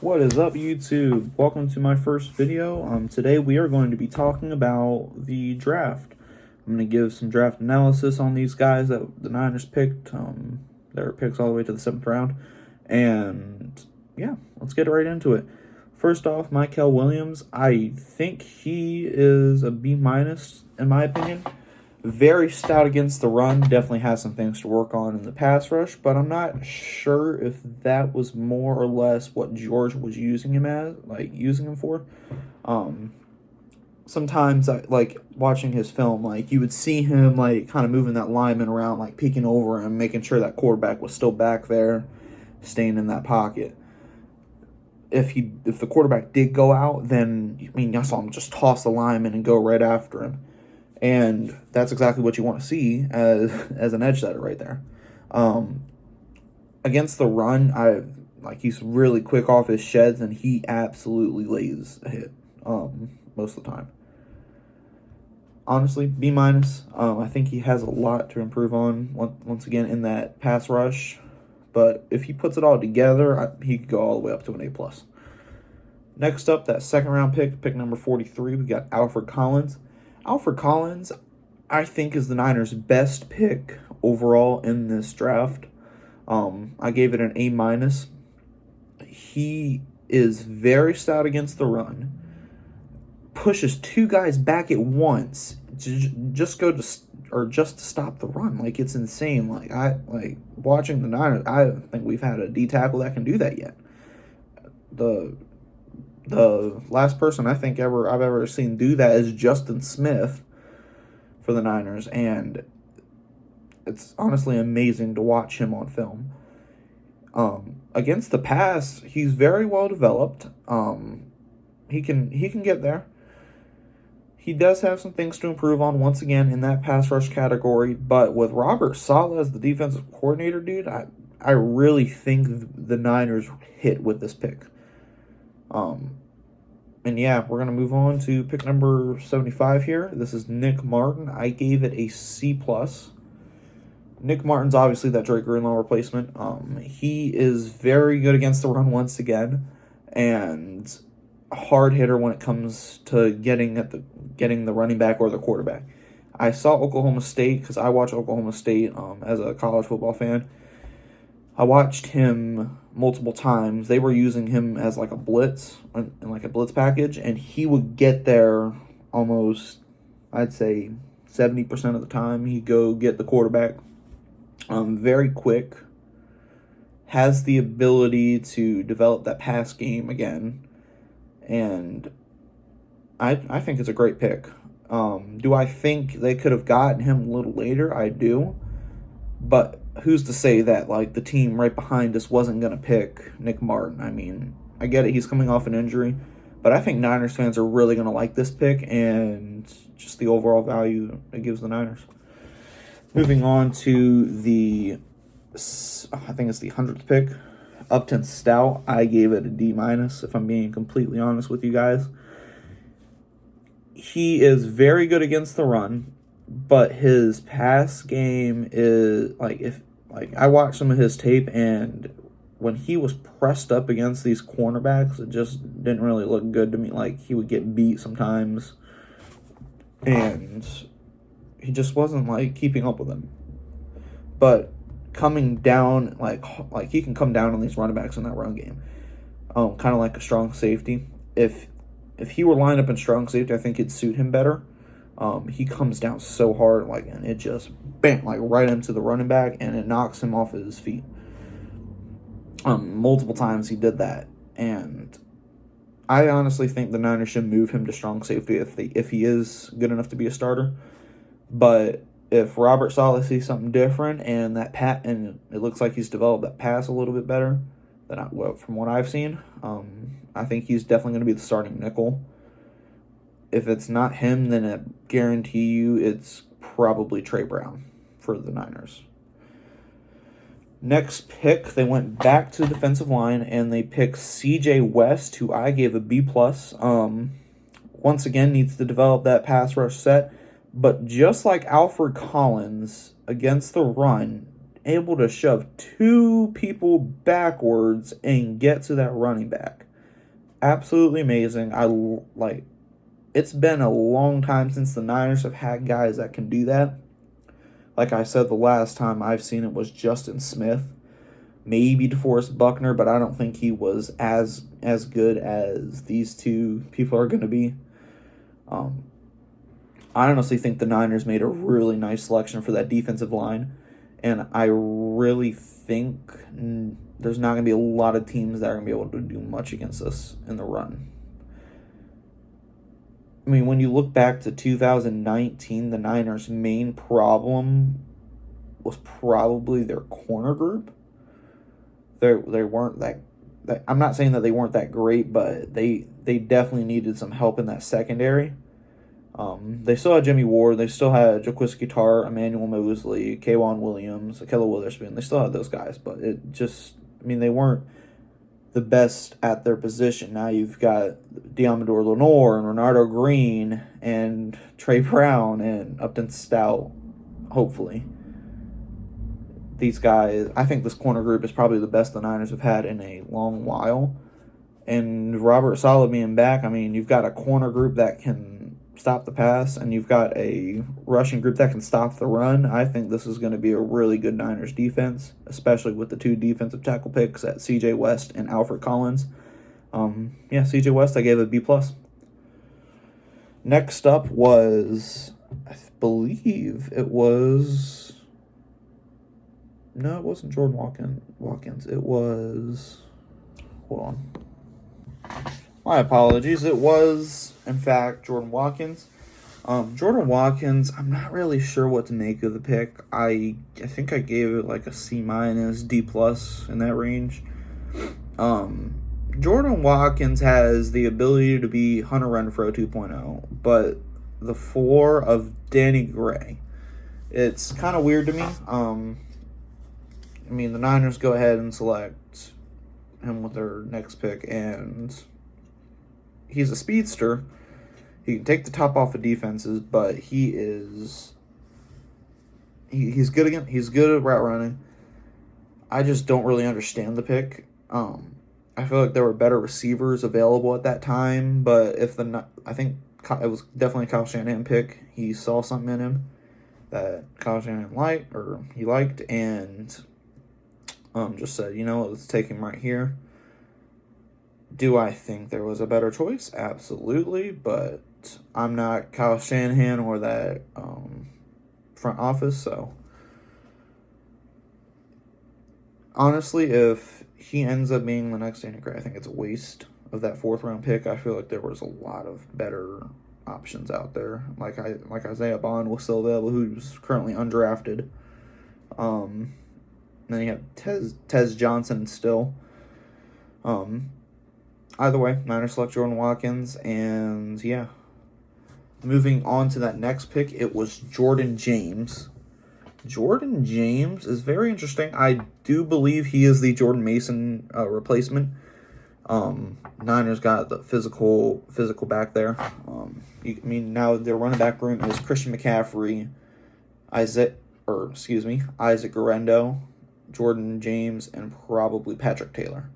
What is up, YouTube? Welcome to my first video. Today we are going to be talking about the draft. I'm going to give some draft analysis on these guys that the Niners picked. Their picks all the way to the 7th round. And yeah, let's get right into it. First off, Mykel Williams. I think he is a B- in my opinion. Very stout against the run. Definitely has some things to work on in the pass rush, but I'm not sure if that was more or less what George was using him for. Sometimes I like watching his film, like you would see him like kind of moving that lineman around, like peeking over and making sure that quarterback was still back there, staying in that pocket. If the quarterback did go out, then I saw him just toss the lineman and go right after him. And that's exactly what you want to see as an edge setter right there. Against the run, he's really quick off his sheds, and he absolutely lays a hit most of the time. Honestly, B-. I think he has a lot to improve on once again in that pass rush. But if he puts it all together, he could go all the way up to an A+. Next up, that second round pick number 43, we got Alfred Collins. Alfred Collins, I think, is the Niners' best pick overall in this draft. I gave it an A-. He is very stout against the run. Pushes two guys back at once just to stop the run. Like, it's insane. Watching the Niners, I don't think we've had a D tackle that can do that yet. The last person I think I've ever seen do that is Justin Smith for the Niners, and it's honestly amazing to watch him on film. Against the pass, he's very well developed. He can get there. He does have some things to improve on once again in that pass rush category, but with Robert Saleh as the defensive coordinator, dude, I really think the Niners hit with this pick. And yeah, we're going to move on to pick number 75 here. This is Nick Martin. I gave it a C+. Nick Martin's obviously that Drake Greenlaw replacement. He is very good against the run once again, and a hard hitter when it comes to getting the running back or the quarterback. I saw Oklahoma State because I watch Oklahoma State as a college football fan. I watched him multiple times. They were using him as like a blitz, in like a blitz package, and he would get there almost, I'd say, 70% of the time. He'd go get the quarterback. Very quick. Has the ability to develop that pass game again. And I think it's a great pick. Do I think they could have gotten him a little later? I do. But who's to say that like the team right behind us wasn't going to pick Nick Martin? I mean, I get it, he's coming off an injury, but I think Niners fans are really going to like this pick and just the overall value it gives the Niners. Moving on to I think it's the 100th pick, Upton Stout. I gave it a D-, if I'm being completely honest with you guys. He is very good against the run, but his pass game is I watched some of his tape, and when he was pressed up against these cornerbacks, it just didn't really look good to me. Like, he would get beat sometimes, and he just wasn't like keeping up with them. But coming down, like he can come down on these running backs in that run game, kind of like a strong safety. If he were lined up in strong safety, I think it'd suit him better. He comes down so hard, and it just bam, right into the running back, and it knocks him off his feet. Multiple times he did that, and I honestly think the Niners should move him to strong safety if he is good enough to be a starter. But if Robert Saleh sees something different and and it looks like he's developed that pass a little bit better from what I've seen, I think he's definitely going to be the starting nickel. If it's not him, then I guarantee you it's probably Trey Brown for the Niners. Next pick, they went back to the defensive line, and they picked C.J. West, who I gave a B+. Once again, needs to develop that pass rush set. But just like Alfred Collins against the run, able to shove two people backwards and get to that running back. absolutely amazing. Like, it's been a long time since the Niners have had guys that can do that. Like I said, the last time I've seen it was Justin Smith, maybe DeForest Buckner, but I don't think he was as good as these two people are going to be. I honestly think the Niners made a really nice selection for that defensive line, and I really think there's not going to be a lot of teams that are going to be able to do much against us in the run. I mean, when you look back to 2019, the Niners' main problem was probably their corner group. They weren't that I'm not saying that they weren't that great, but they definitely needed some help in that secondary. They still had Jimmy Ward. They still had Jaquiski Tartt, Emmanuel Mosley, K'Waun Williams, Ahkello Witherspoon. They still had those guys, but they weren't the best at their position. Now you've got Deommodore Lenoir and Renardo Green and Trey Brown and Upton Stout, hopefully. These guys, I think this corner group is probably the best the Niners have had in a long while. And Robert Saleh being back, you've got a corner group that can stop the pass, and you've got a rushing group that can stop the run. I think this is going to be a really good Niners defense, especially with the two defensive tackle picks at C.J. West and Alfred Collins. C.J. West, I gave a B+. Next up was, I believe it was... No, it wasn't Jordan Watkins. It was... Hold on. My apologies. It was, in fact, Jordan Watkins. Jordan Watkins, I'm not really sure what to make of the pick. I think I gave it like a C-, D+ in that range. Jordan Watkins has the ability to be Hunter Renfrow 2.0, but the floor of Danny Gray, it's kind of weird to me. The Niners go ahead and select him with their next pick, and he's a speedster. He can take the top off of defenses, but he's good again. He's good at route running. I just don't really understand the pick. I feel like there were better receivers available at that time, but I think it was definitely a Kyle Shanahan pick. He saw something in him that Kyle Shanahan liked, and just said, let's take him right here. Do I think there was a better choice? Absolutely, but I'm not Kyle Shanahan or that front office, so honestly, if he ends up being the next Danny Gray, I think it's a waste of that 4th round pick. I feel like there was a lot of better options out there, like Isaiah Bond was still available, who's currently undrafted. Then you have Tez Johnson still. Either way, Niners select Jordan Watkins, and yeah. Moving on to that next pick, it was Jordan James. Jordan James is very interesting. I do believe he is the Jordan Mason replacement. Niners got the physical back there. Now their running back room is Christian McCaffrey, Isaac Guerendo, Jordan James, and probably Patrick Taylor.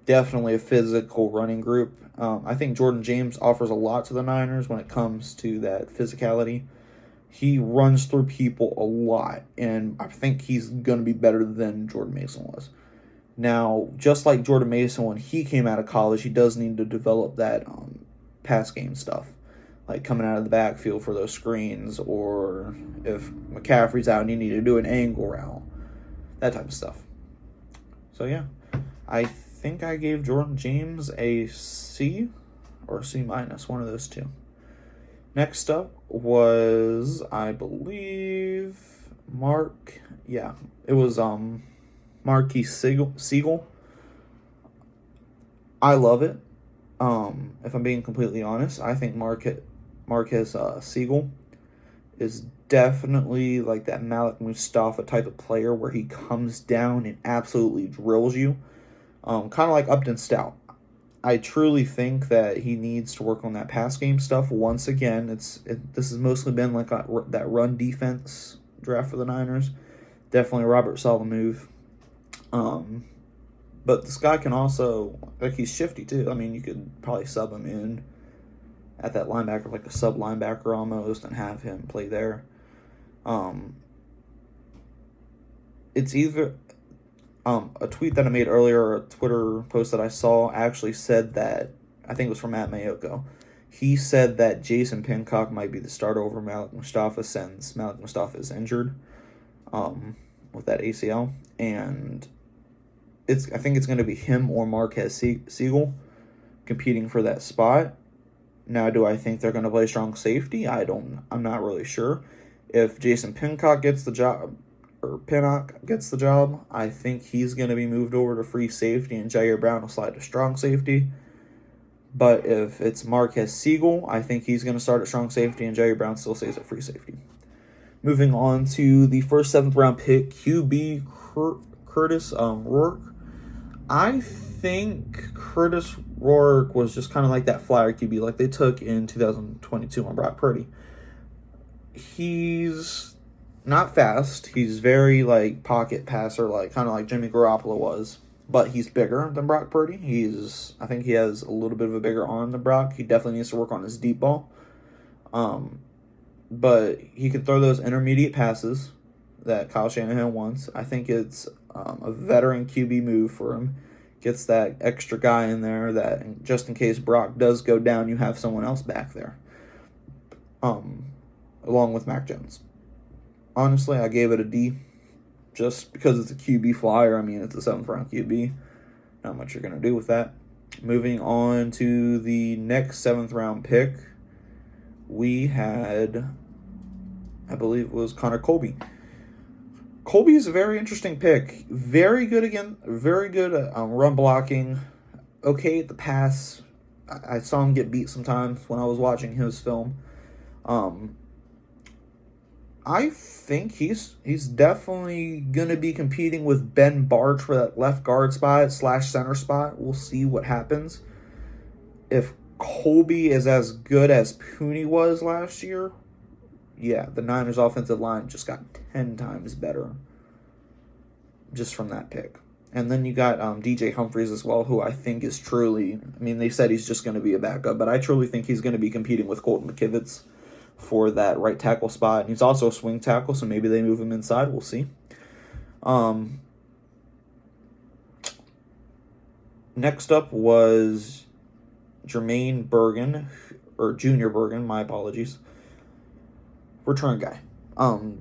Definitely a physical running group. I think Jordan James offers a lot to the Niners when it comes to that physicality. He runs through people a lot, and I think he's going to be better than Jordan Mason was. Now, just like Jordan Mason, when he came out of college, he does need to develop that pass game stuff, like coming out of the backfield for those screens, or if McCaffrey's out and you need to do an angle route, that type of stuff. So, yeah, I think I gave Jordan James a C or a C-, one of those two. Next up was, I believe, it was Marquise Siegel. I love it. If I'm being completely honest, I think Marquez Siegel is definitely like that Malik Mustafa type of player where he comes down and absolutely drills you. Kind of like Upton Stout. I truly think that he needs to work on that pass game stuff. Once again, this has mostly been like that run defense draft for the Niners. Definitely Robert Saleh move. But this guy can also like he's shifty too. I mean, you could probably sub him in at that linebacker, like a sub linebacker almost, and have him play there. It's either a tweet that I made earlier, or a Twitter post that I saw actually said that, I think it was from Matt Mayoko. He said that Jason Pincock might be the starter over Malik Mustafa since Malik Mustafa is injured with that ACL. And I think it's going to be him or Marquez Siegel competing for that spot. Now, do I think they're going to play strong safety? I'm not really sure. If Jason Pincock gets the job, or Pinnock gets the job, I think he's going to be moved over to free safety and Jair Brown will slide to strong safety. But if it's Marquez Siegel, I think he's going to start at strong safety and Jair Brown still stays at free safety. Moving on to the first 7th round pick, QB Curtis Rourke. I think Curtis Rourke was just kind of like that flyer QB like they took in 2022 on Brock Purdy. He's not fast. He's very like pocket passer, like kind of like Jimmy Garoppolo was. But he's bigger than Brock Purdy. I think he has a little bit of a bigger arm than Brock. He definitely needs to work on his deep ball. But he can throw those intermediate passes that Kyle Shanahan wants. I think it's a veteran QB move for him. Gets that extra guy in there that just in case Brock does go down, you have someone else back there. Along with Mac Jones. Honestly, I gave it a D. Just because it's a QB flyer. I mean, it's a 7th round QB. Not much you're going to do with that. Moving on to the next 7th round pick, we had, I believe it was Connor Colby. Colby is a very interesting pick. Very good at run blocking. Okay at the pass. I saw him get beat sometimes when I was watching his film. I think he's definitely going to be competing with Ben Bartch for that left guard spot / center spot. We'll see what happens. If Colby is as good as Pooney was last year, yeah, the Niners offensive line just got 10 times better just from that pick. And then you got DJ Humphries as well, who I think is truly, I mean, they said he's just going to be a backup, but I truly think he's going to be competing with Colton McKivitz for that right tackle spot. And he's also a swing tackle, so maybe they move him inside. We'll see. Next up was Jermaine Bergen, or Junior Bergen, my apologies. Return guy. The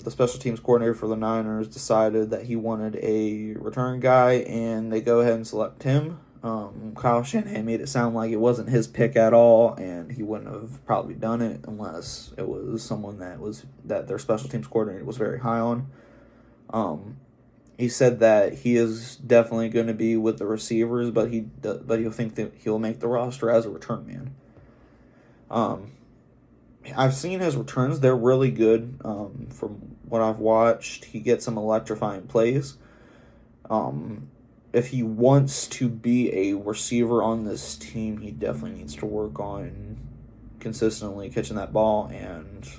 special teams coordinator for the Niners decided that he wanted a return guy, and they go ahead and select him. Kyle Shanahan made it sound like it wasn't his pick at all, and he wouldn't have probably done it unless it was someone that their special teams coordinator was very high on. He said that he is definitely going to be with the receivers, but he'll think that he'll make the roster as a return man. I've seen his returns; they're really good. From what I've watched, he gets some electrifying plays. If he wants to be a receiver on this team, he definitely needs to work on consistently catching that ball, and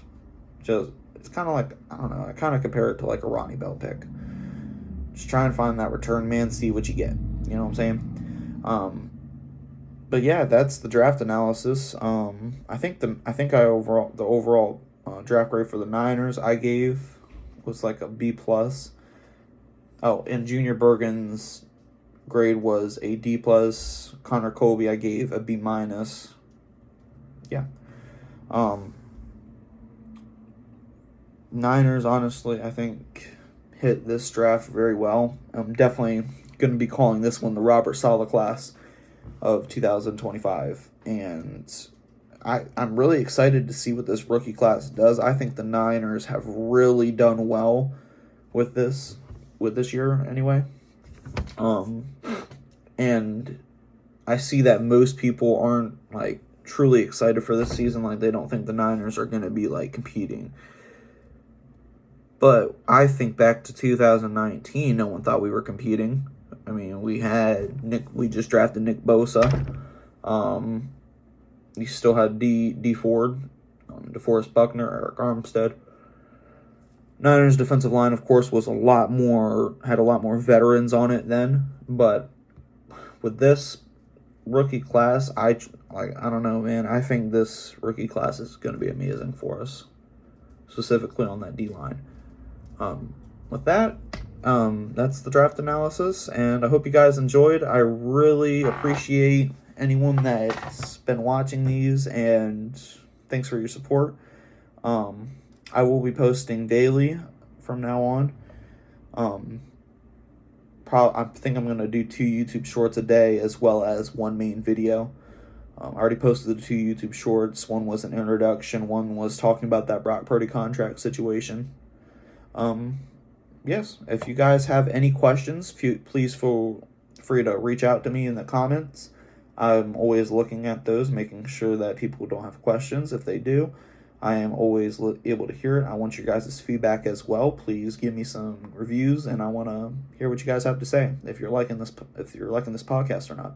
just, it's kind of like, I don't know, I kind of compare it to like a Ronnie Bell pick. Just try and find that return man, see what you get. You know what I'm saying? But yeah, that's the draft analysis. I think the overall draft grade for the Niners I gave was like a B+. Oh, and Junior Bergen's grade was a D+. Connor Colby I gave a B-. Yeah. Niners, honestly, I think hit this draft very well. I'm definitely going to be calling this one the Robert Saleh class of 2025. And I'm really excited to see what this rookie class does. I think the Niners have really done well with this year anyway. And I see that most people aren't like truly excited for this season. Like, they don't think the Niners are going to be like competing. But I think back to 2019, no one thought we were competing. I mean, we just drafted Nick Bosa. You still had D Ford, DeForest Buckner, Eric Armstead. Niners defensive line, of course, had a lot more veterans on it then, but with this rookie class, I don't know, man. I think this rookie class is going to be amazing for us, specifically on that D line. With that, that's the draft analysis, and I hope you guys enjoyed. I really appreciate anyone that's been watching these, and thanks for your support. I will be posting daily from now on. I think I'm going to do 2 YouTube shorts a day as well as one main video. I already posted the 2 YouTube shorts. One was an introduction. One was talking about that Brock Purdy contract situation. Yes, if you guys have any questions, please feel free to reach out to me in the comments. I'm always looking at those, making sure that people don't have questions. If they do, I am always able to hear it. I want your guys' feedback as well. Please give me some reviews, and I want to hear what you guys have to say, if you're liking this podcast or not.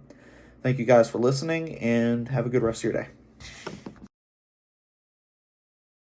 Thank you guys for listening, and have a good rest of your day.